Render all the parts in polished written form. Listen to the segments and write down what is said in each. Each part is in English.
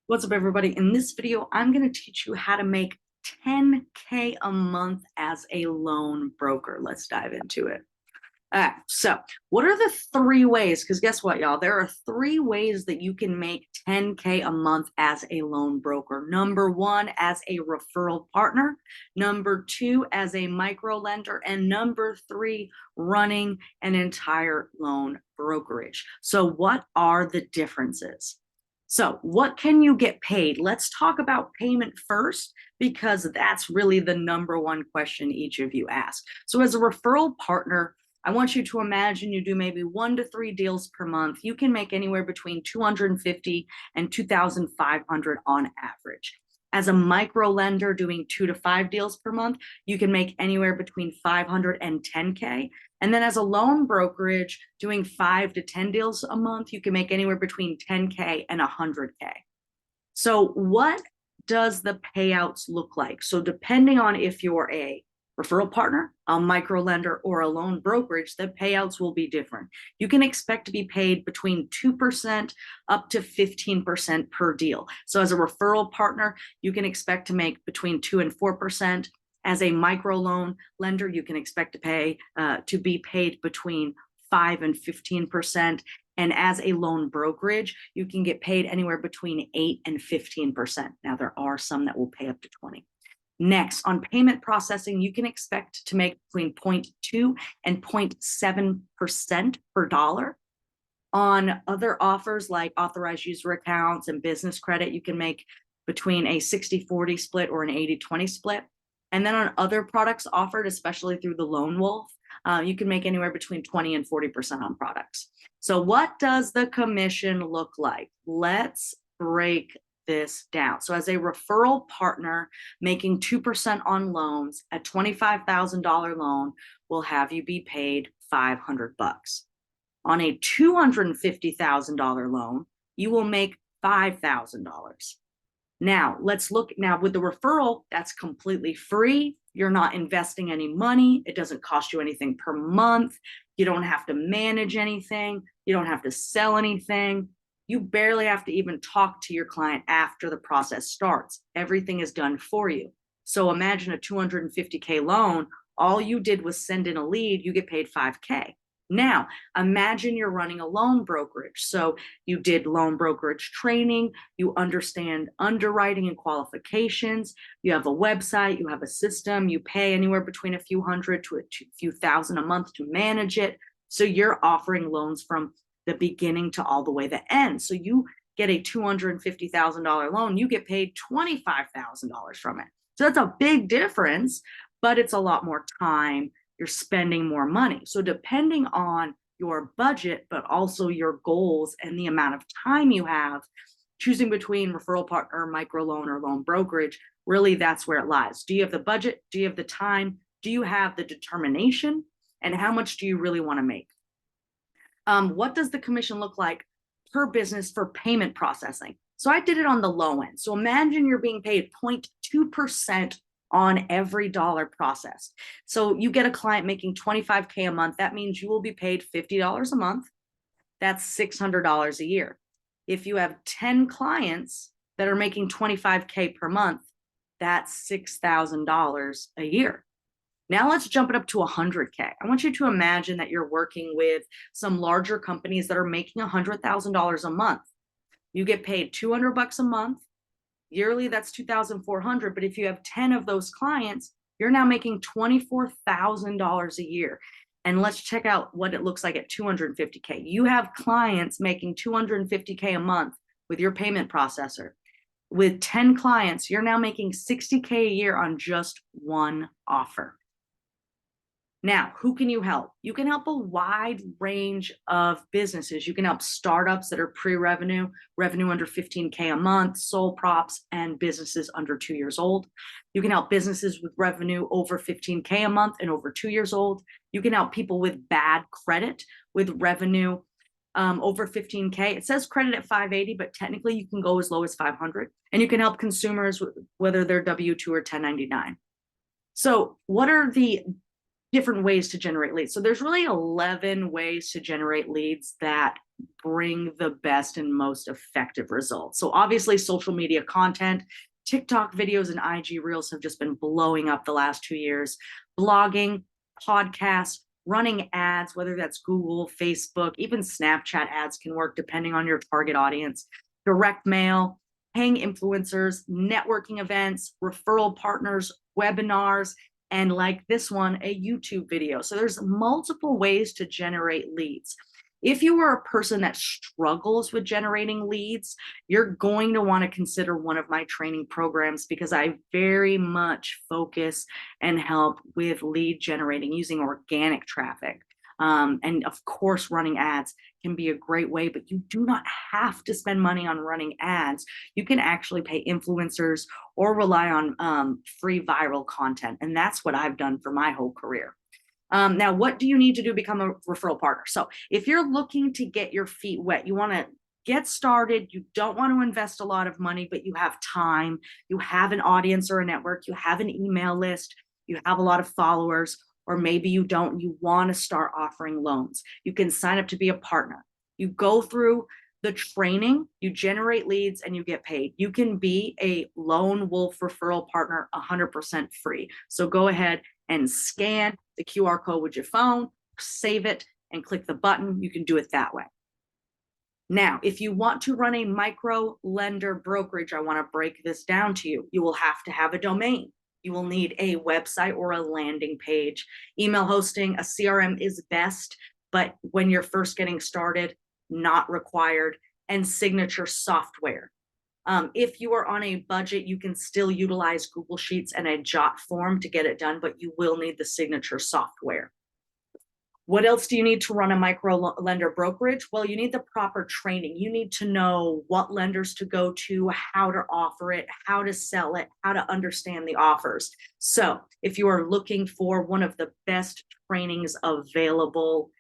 What's up, everybody? In this video, I'm going to teach you how to make 10K a month as a loan broker. Let's dive into it. All right, so what are the three ways? Because guess what, y'all? There are three ways that you can make 10K a month as a loan broker. Number one, as a referral partner. Number two, as a micro lender. And number three, running an entire loan brokerage. So what are the differences? So what can you get paid? Let's talk about payment first, because that's really the number one question each of you ask. So as a referral partner, I want you to imagine you do maybe 1 to 3 deals per month. You can make anywhere between $250 and $2,500 on average. As a micro lender doing 2 to 5 deals per month, you can make anywhere between $500 and $10K. And then as a loan brokerage doing 5 to 10 deals a month, you can make anywhere between $10K and $100K. So what does the payouts look like? So depending on if you're a referral partner, a micro lender, or a loan brokerage, the payouts will be different. You can expect to be paid between 2% up to 15% per deal. So as a referral partner, you can expect to make between 2 and 4%. As a micro loan lender, you can expect to be paid between 5 and 15%. And as a loan brokerage, you can get paid anywhere between 8 and 15%. Now, there are some that will pay up to 20. Next, on payment processing, you can expect to make between 0.2 and 0.7% per dollar. On other offers like authorized user accounts and business credit, you can make between a 60-40 split or an 80-20 split. And then on other products offered, especially through the Lone Wolf, you can make anywhere between 20 and 40% on products. So what does the commission look like? Let's break this down. So as a referral partner, making 2% on loans, a $25,000 loan will have you be paid $500. On a $250,000 loan, you will make $5,000. Now, let's look now with the referral, that's completely free. You're not investing any money. It doesn't cost you anything per month. You don't have to manage anything. You don't have to sell anything. You barely have to even talk to your client after the process starts. Everything is done for you. So imagine a $250K loan. All you did was send in a lead. You get paid $5K. Now, imagine you're running a loan brokerage. So you did loan brokerage training, you understand underwriting and qualifications, you have a website, you have a system, you pay anywhere between a few hundred to a few thousand a month to manage it. So you're offering loans from the beginning to all the way the end. So you get a $250,000 loan, you get paid $25,000 from it. So that's a big difference, but it's a lot more time. You're spending more money. So depending on your budget, but also your goals and the amount of time you have, choosing between referral partner, micro loan, or loan brokerage, really that's where it lies. Do you have the budget? Do you have the time? Do you have the determination? And how much do you really want to make? What does the commission look like per business for payment processing? So I did it on the low end. So imagine you're being paid 0.2% on every dollar processed. So you get a client making $25K a month. That means you will be paid $50 a month. That's $600 a year. If you have 10 clients that are making $25K per month, that's $6,000 a year. Now let's jump it up to 100K. I want you to imagine that you're working with some larger companies that are making $100,000 a month. You get paid $200 a month. Yearly, that's $2,400. But if you have 10 of those clients, you're now making $24,000 a year. And let's check out what it looks like at 250K. You have clients making 250K a month with your payment processor. With 10 clients, you're now making 60K a year on just one offer. Now, who can you help? You can help a wide range of businesses. You can help startups that are pre-revenue, revenue under 15K a month, sole props, and businesses under 2 years old. You can help businesses with revenue over 15K a month and over 2 years old. You can help people with bad credit with revenue over 15K. It says credit at 580, but technically you can go as low as 500. And you can help consumers, whether they're W-2 or 1099. So what are the different ways to generate leads? So there's really 11 ways to generate leads that bring the best and most effective results. So obviously social media content, TikTok videos and IG Reels have just been blowing up the last 2 years. Blogging, podcasts, running ads, whether that's Google, Facebook, even Snapchat ads can work depending on your target audience. Direct mail, paying influencers, networking events, referral partners, webinars, and like this one, a YouTube video. So there's multiple ways to generate leads. If you are a person that struggles with generating leads, you're going to want to consider one of my training programs because I very much focus and help with lead generating using organic traffic. And of course, running ads can be a great way, but you do not have to spend money on running ads. You can actually pay influencers or rely on free viral content. And that's what I've done for my whole career. Now, what do you need to do to become a referral partner? So if you're looking to get your feet wet, you want to get started, you don't want to invest a lot of money, but you have time, you have an audience or a network, you have an email list, you have a lot of followers, or maybe you don't, you want to start offering loans. You can sign up to be a partner. You go through the training, you generate leads, and you get paid. You can be a lone wolf referral partner 100% free. So go ahead and scan the QR code with your phone, save it, and click the button. You can do it that way. Now, if you want to run a micro lender brokerage, I want to break this down to you. You will have to have a domain. You will need a website or a landing page. Email hosting, a CRM is best, but when you're first getting started, not required, and signature software. If you are on a budget, you can still utilize Google Sheets and a Jot form to get it done, but you will need the signature software. What else do you need to run a micro lender brokerage? Well, you need the proper training. You need to know what lenders to go to, how to offer it, how to sell it, how to understand the offers. So if you are looking for one of the best trainings available,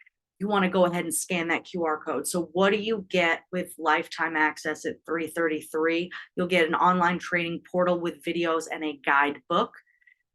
you want to go ahead and scan that QR code. So what do you get with lifetime access at $333? You'll get an online training portal with videos and a guidebook.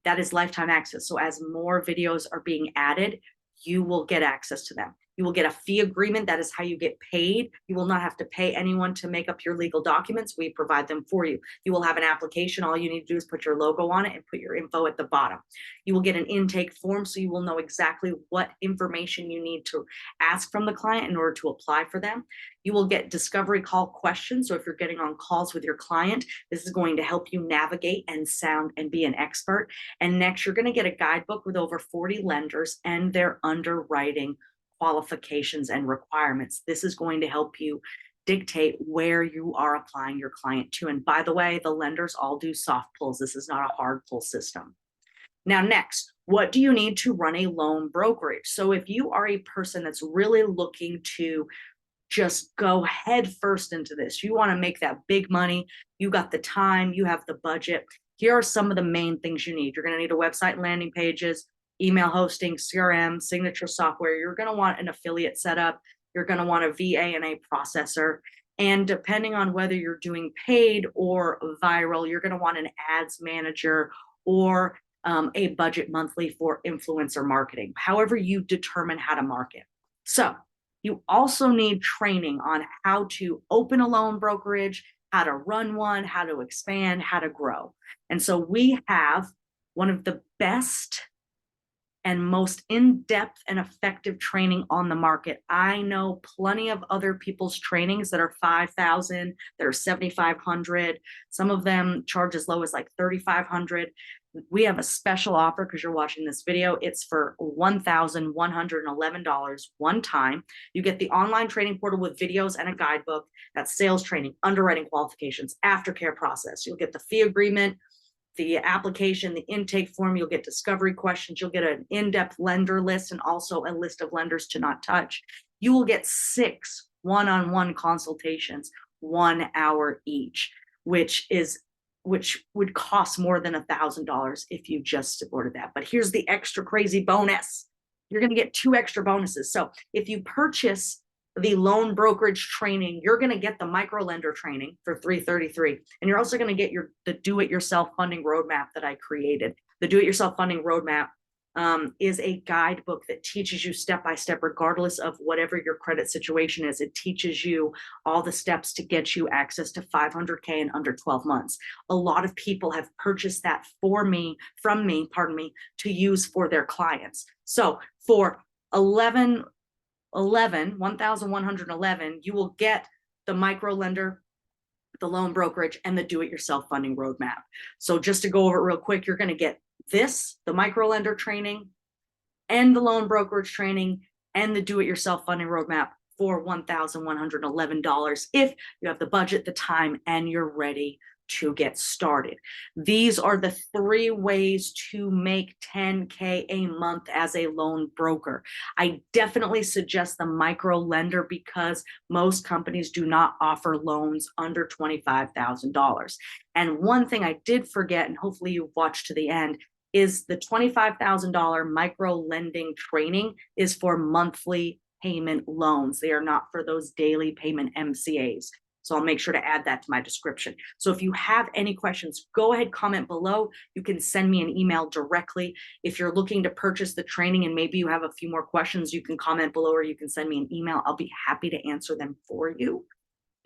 That is lifetime access. So as more videos are being added, you will get access to them. You will get a fee agreement. That is how you get paid. You will not have to pay anyone to make up your legal documents. We provide them for you. You will have an application. All you need to do is put your logo on it and put your info at the bottom. You will get an intake form, so you will know exactly what information you need to ask from the client in order to apply for them. You will get discovery call questions. So if you're getting on calls with your client, this is going to help you navigate and sound and be an expert. And next, you're going to get a guidebook with over 40 lenders and their underwriting qualifications and requirements. This is going to help you dictate where you are applying your client to. And by the way, the lenders all do soft pulls. This is not a hard pull system. Now, next, what do you need to run a loan brokerage? So if you are a person that's really looking to just go head first into this, you want to make that big money, you got the time, you have the budget, here are some of the main things you need. You're going to need a website and landing pages, email hosting, CRM, signature software. You're going to want an affiliate setup. You're going to want a VA and a processor. And depending on whether you're doing paid or viral, you're going to want an ads manager or a budget monthly for influencer marketing, however you determine how to market. So you also need training on how to open a loan brokerage, how to run one, how to expand, how to grow. And so we have one of the best and most in-depth and effective training on the market. I know plenty of other people's trainings that are $5,000, that are $7,500. Some of them charge as low as like $3,500. We have a special offer because you're watching this video. It's for $1,111 one time. You get the online training portal with videos and a guidebook. That's sales training, underwriting qualifications, aftercare process. You'll get the fee agreement, the application, the intake form. You'll get discovery questions. You'll get an in-depth lender list and also a list of lenders to not touch. You will get 6 one-on-one consultations, 1 hour each, which would cost more than $1,000 if you just supported that. But here's the extra crazy bonus. You're going to get 2 extra bonuses. So if you purchase the loan brokerage training, you're going to get the micro lender training for $333. And you're also going to get the do-it-yourself funding roadmap that I created. The do-it-yourself funding roadmap is a guidebook that teaches you step by step, regardless of whatever your credit situation is. It teaches you all the steps to get you access to 500K in under 12 months. A lot of people have purchased that from me, to use for their clients. So for 1,111, you will get the micro lender, the loan brokerage, and the do-it-yourself funding roadmap. So just to go over it real quick, you're going to get this, the micro lender training, and the loan brokerage training, and the do-it-yourself funding roadmap for $1,111 if you have the budget, the time, and you're ready to get started. These are the 3 ways to make 10K a month as a loan broker. I definitely suggest the micro lender because most companies do not offer loans under $25,000. And one thing I did forget, and hopefully you've watched to the end, is the $25,000 micro lending training is for monthly payment loans. They are not for those daily payment MCAs. So I'll make sure to add that to my description. So if you have any questions, go ahead, comment below. You can send me an email directly. If you're looking to purchase the training and maybe you have a few more questions, you can comment below or you can send me an email. I'll be happy to answer them for you.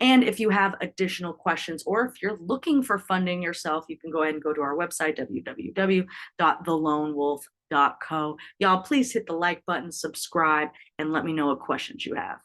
And if you have additional questions, or if you're looking for funding yourself, you can go ahead and go to our website, www.thelonewolf.co. Y'all, please hit the like button, subscribe, and let me know what questions you have.